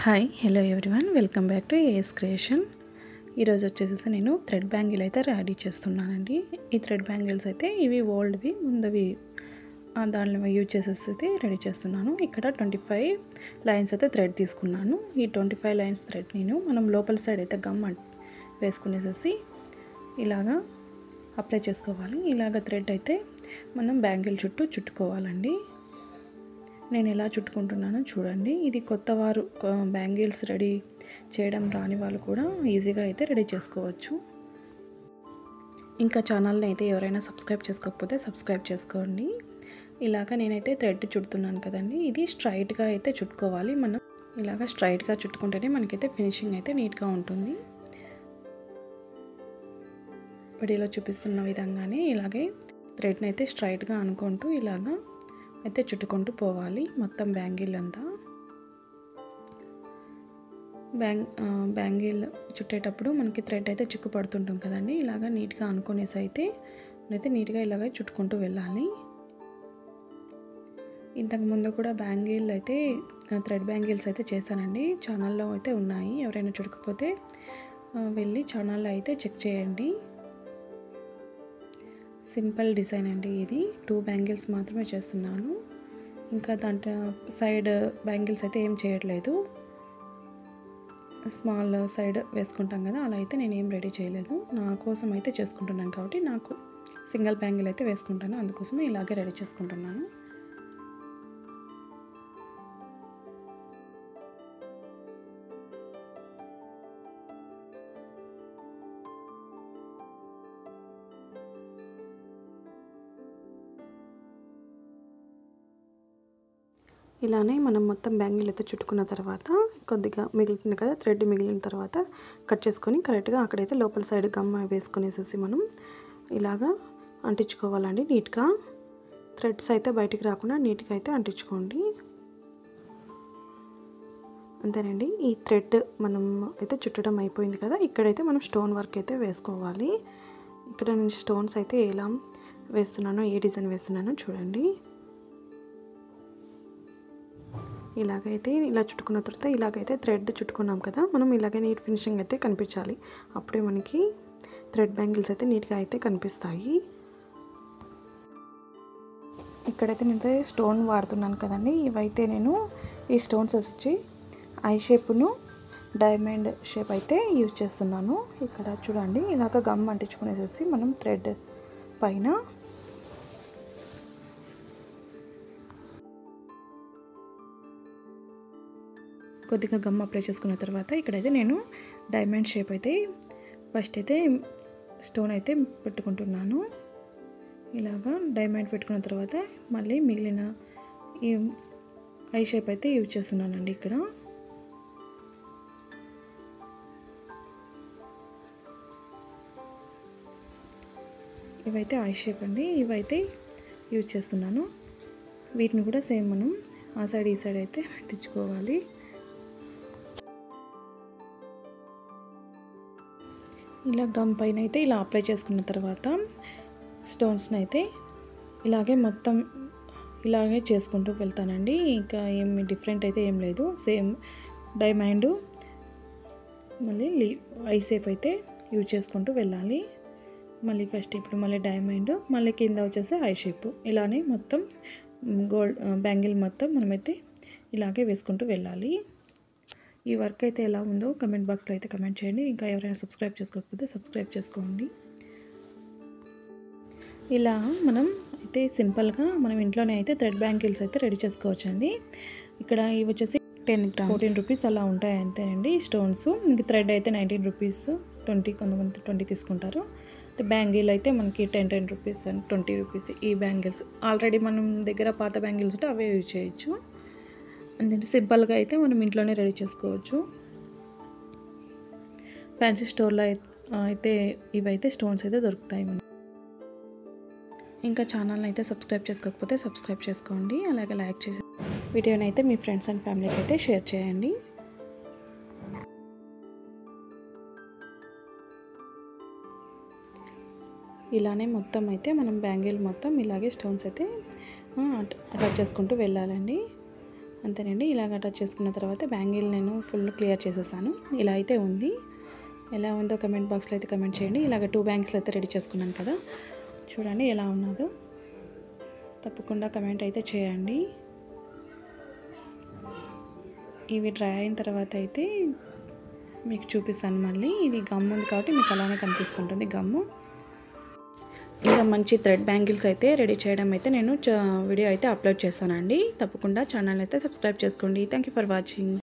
Hi hello everyone welcome back to AS creation. ఈరోజు వచ్చేసి నేను థ్రెడ్ బ్యాంగిల్ అయితే రెడీ చేస్తున్నానండి. ఈ థ్రెడ్ బ్యాంగిల్స్ అయితే ఇవి ఓల్డ్వి ముందవి దాన్ని యూజ్ చేసేసి అయితే రెడీ చేస్తున్నాను. ఇక్కడ 25 లైన్స్ అయితే థ్రెడ్ తీసుకున్నాను. ఈ 25 లైన్స్ థ్రెడ్ మనం లోపల సైడ్ అయితే గమ్ వేసుకునేసేసి ఇలాగా అప్లై చేసుకోవాలి. ఇలాగ థ్రెడ్ అయితే మనం బ్యాంగిల్ చుట్టూ చుట్టుకోవాలండి. నేను ఎలా చుట్టుకుంటున్నానో చూడండి. ఇది కొత్త వారు బ్యాంగిల్స్ రెడీ చేయడం రాని వాళ్ళు కూడా ఈజీగా అయితే రెడీ చేసుకోవచ్చు. ఇంకా ఛానల్ని అయితే ఎవరైనా సబ్స్క్రైబ్ చేసుకోకపోతే సబ్స్క్రైబ్ చేసుకోండి. ఇలాగ నేనైతే థ్రెడ్ చుడుతున్నాను కదండి. ఇది స్ట్రైట్గా అయితే చుట్టుకోవాలి. మనం ఇలాగ స్ట్రైట్గా చుట్టుకుంటేనే మనకైతే ఫినిషింగ్ అయితే నీట్గా ఉంటుంది. వీడియోలో చూపిస్తున్న విధంగానే ఇలాగే థ్రెడ్ని అయితే స్ట్రైట్గా అనుకుంటూ ఇలాగా అయితే చుట్టుకుంటూ పోవాలి మొత్తం బ్యాంగిల్ అంతా. బ్యాంగిల్ చుట్టేటప్పుడు మనకి థ్రెడ్ అయితే చిక్కు పడుతుంటాం కదండి. ఇలాగ నీట్గా అనుకునేసి అయితే నీట్గా ఇలాగ చుట్టుకుంటూ వెళ్ళాలి. ఇంతకుముందు కూడా బ్యాంగిల్ అయితే థ్రెడ్ బ్యాంగిల్స్ అయితే చేశానండి. ఛానల్లో అయితే ఉన్నాయి. ఎవరైనా చూడకపోతే వెళ్ళి ఛానల్లో అయితే చెక్ చేయండి. సింపుల్ డిజైన్ అండి ఇది. 2 బ్యాంగిల్స్ మాత్రమే చేస్తున్నాను. ఇంకా దాంట్లో సైడ్ బ్యాంగిల్స్ అయితే ఏం చేయట్లేదు. స్మాల్ సైడ్ వేసుకుంటాం కదా, అలా అయితే నేను ఏం రెడీ చేయలేదు. నా కోసం అయితే చేసుకుంటున్నాను కాబట్టి నాకు సింగిల్ బ్యాంగిల్ అయితే వేసుకుంటాను. అందుకోసమే ఇలాగే రెడీ చేసుకుంటున్నాను. ఇలానే మనం మొత్తం బ్యాంగిల్ అయితే చుట్టుకున్న తర్వాత కొద్దిగా మిగులుతుంది కదా, థ్రెడ్ మిగిలిన తర్వాత కట్ చేసుకొని కరెక్ట్గా అక్కడైతే లోపల సైడ్ గమ్ వేసుకునేసేసి మనం ఇలాగా అంటించుకోవాలండి. నీట్గా థ్రెడ్స్ అయితే బయటికి రాకుండా నీట్గా అయితే అంటించుకోండి. అంతేనండి. ఈ థ్రెడ్ మనం అయితే చుట్టడం అయిపోయింది కదా. ఇక్కడైతే మనం స్టోన్ వర్క్ అయితే వేసుకోవాలి. ఇక్కడ నేను స్టోన్స్ అయితే ఎలా వేస్తున్నానో, ఏ డిజైన్ వేస్తున్నానో చూడండి. ఇలాగైతే ఇలా చుట్టుకున్న తర్వాత ఇలాగైతే థ్రెడ్ చుట్టుకున్నాం కదా, మనం ఇలాగే నీట్ ఫినిషింగ్ అయితే కనిపించాలి. అప్పుడే మనకి థ్రెడ్ బ్యాంగిల్స్ అయితే నీట్గా అయితే కనిపిస్తాయి. ఇక్కడైతే నేను స్టోన్ వాడుతున్నాను కదండి. ఇవైతే నేను ఈ స్టోన్స్ వచ్చి ఐ షేప్ను డైమండ్ షేప్ అయితే యూజ్ చేస్తున్నాను. ఇక్కడ చూడండి, ఇలాగ గమ్ అంటించుకునేసేసి మనం థ్రెడ్ పైన కొద్దిగా గమ్ అప్లై చేసుకున్న తర్వాత ఇక్కడైతే నేను డైమండ్ షేప్ అయితే ఫస్ట్ అయితే స్టోన్ అయితే పెట్టుకుంటున్నాను. ఇలాగా డైమండ్ పెట్టుకున్న తర్వాత మళ్ళీ మిగిలిన ఈ ఐ షేప్ అయితే యూజ్ చేస్తున్నానండి. ఇక్కడ ఇవైతే ఐ షేప్ అండి, ఇవైతే యూజ్ చేస్తున్నాను. వీటిని కూడా సేమ్ మనం ఆ సైడ్ ఈ సైడ్ అయితే తెచ్చుకోవాలి. ఇలా గమ్ పైన అయితే ఇలా అప్లై చేసుకున్న తర్వాత స్టోన్స్ని అయితే ఇలాగే మొత్తం ఇలాగే చేసుకుంటూ వెళ్తానండి. ఇంకా ఏమి డిఫరెంట్ అయితే ఏం లేదు. సేమ్ డైమండ్ మళ్ళీ ఐ షేప్ అయితే యూజ్ చేసుకుంటూ వెళ్ళాలి. మళ్ళీ ఫస్ట్ ఇప్పుడు మళ్ళీ డైమండ్, మళ్ళీ కింద వచ్చేసి ఐ షేప్, ఇలానే మొత్తం గోల్డ్ బ్యాంగిల్ మొత్తం మనమైతే ఇలాగే వేసుకుంటూ వెళ్ళాలి. ఈ వర్క్ అయితే ఎలా ఉందో కమెంట్ బాక్స్లో అయితే కమెంట్ చేయండి. ఇంకా ఎవరైనా సబ్స్క్రైబ్ చేసుకోకపోతే సబ్స్క్రైబ్ చేసుకోండి. ఇలా మనం అయితే సింపుల్గా మనం ఇంట్లోనే అయితే థ్రెడ్ బ్యాంగిల్స్ అయితే రెడీ చేసుకోవచ్చండి. ఇక్కడ ఇవి వచ్చేసి 10 grams 14 రూపీస్ అలా ఉంటాయి అంతేనండి స్టోన్స్. ఇంక థ్రెడ్ అయితే 19 రూపీస్, 20 కొంతమంది 20 తీసుకుంటారు. బ్యాంగిల్ అయితే మనకి 10 రూపీస్ అండ్ 20 రూపీస్. ఈ బ్యాంగిల్స్ ఆల్రెడీ మనం దగ్గర పాత బ్యాంగిల్స్ ఉంటే అవే యూజ్ చేయొచ్చు. అందుకే సింపుల్గా అయితే మనం ఇంట్లోనే రెడీ చేసుకోవచ్చు. ఫ్యాన్సీ స్టోర్లో అయితే ఇవైతే స్టోన్స్ అయితే దొరుకుతాయి మనకి. ఇంకా ఛానల్ని అయితే సబ్స్క్రైబ్ చేసుకోకపోతే సబ్స్క్రైబ్ చేసుకోండి. అలాగే లైక్ చేసి వీడియోని అయితే మీ ఫ్రెండ్స్ అండ్ ఫ్యామిలీకి అయితే షేర్ చేయండి. ఇలానే మొత్తం అయితే మనం బ్యాంగిల్ మొత్తం ఇలాగే స్టోన్స్ అయితే అటాచ్ చేసుకుంటూ వెళ్ళాలండి. అంతేనండి. ఇలాగ టచ్ చేసుకున్న తర్వాత బ్యాంగిల్ నేను ఫుల్ క్లియర్ చేసేసాను. ఇలా అయితే ఉంది. ఎలా ఉందో కమెంట్ బాక్స్లో అయితే కమెంట్ చేయండి. ఇలాగ 2 బ్యాంగిల్స్ అయితే రెడీ చేసుకున్నాను కదా, చూడండి ఎలా ఉన్నదో. తప్పకుండా కమెంట్ అయితే చేయండి. ఇవి డ్రై అయిన తర్వాత అయితే మీకు చూపిస్తాను మళ్ళీ. ఇది గమ్ ఉంది కాబట్టి మీకు అలానే కనిపిస్తుంటుంది గమ్ము. ఇంకా మంచి థ్రెడ్ బ్యాంగిల్స్ అయితే రెడీ చేయడం అయితే నేను వీడియో అయితే అప్లోడ్ చేస్తానండి. తప్పకుండా ఛానల్ అయితే సబ్స్క్రైబ్ చేసుకోండి. Thank you for watching.